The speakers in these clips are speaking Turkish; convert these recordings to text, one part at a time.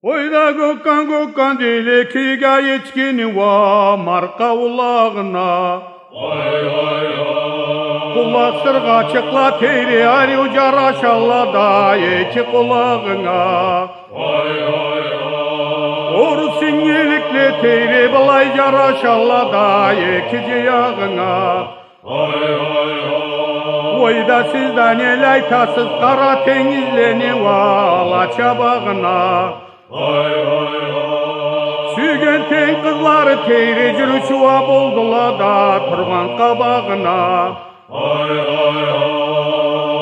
Oyda gökkan dili kiga yetkin va marka ulağına. Kulak sırga çıkla teyri ari ucar aşalla da iki kulağına. Oru singelikle teyri balay car aşalla da iki ciyağına. Oyda sizden el aytasız kara tenizleni vala çabağına. Sügen ten kızları teyri cürü çuva buldular da turban kabağına.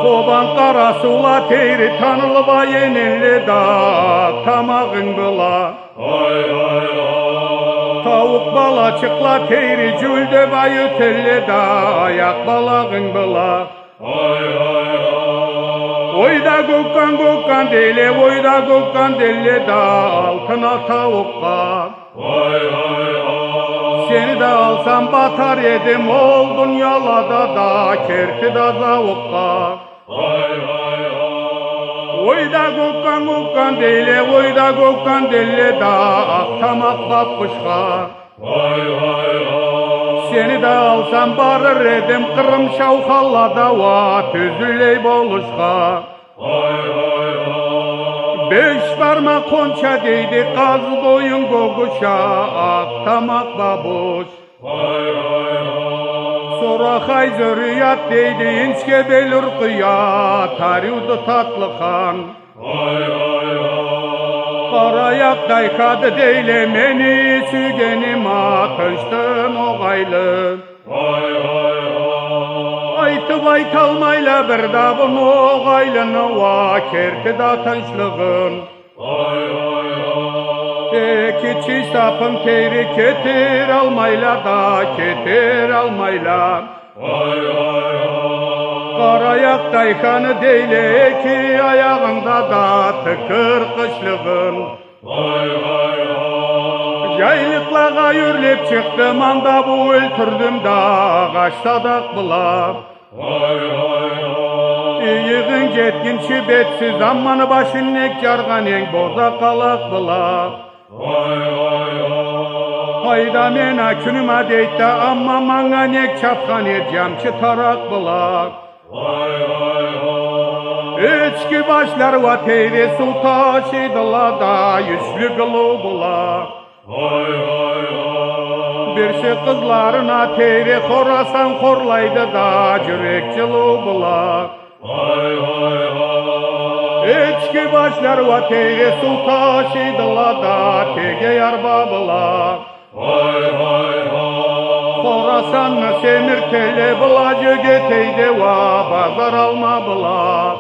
Koban karası ula teyri tanılı bayenilli da tamağın bula. Tavuk bala çıkla teyri cülde bayı telli da ayak balağın bula. Oyda gökkan deli, oyda gökkan deli da altına tavukka. Seni de alsam batar yedim oldun yalada da kerti da zavukka. Oyda gökkan deli, oyda gökkan deli da aktamak bakmışka. Seni de alsam barır edim kırım şavkallada va tüzüley boluşka. Beş parmak konça deydi kaz boyun goguşa aktamak babuş. Sonra hayzı rüyat deydi inçke belür kıya tarihudi tatlı kan. Karayak daykadı deyle meni sügenim atıştım oğaylı. Aytıp aytalmayla bir da bunu oğaylını va kerti da tanışlığın. Peki çiğsapım teyri ketir almayla da ketir almayla. Karayak daykanı deyle ki ayağında da tıkır kışlığın. Yaylıklara yürlep çıktım anda bu öldürdüm da ağaçtadak bula. İyiğin jetkin çibetsiz ammanı başın nek yargan en boza kalak bula. Hayda mena künüma deyte amma manga nek çapkan edeceğim tarak bula. İçki başlar va teyri su taşıdıla da yüzlü gılı bula. Bir şey kızlarına teyri khorasan khorlaydı da cürek cılı bula. İçki başlar va teyri su taşıdıla da tege yarba bula. Khorasan'ı semir tele bulacı geteydi va bazar alma bula.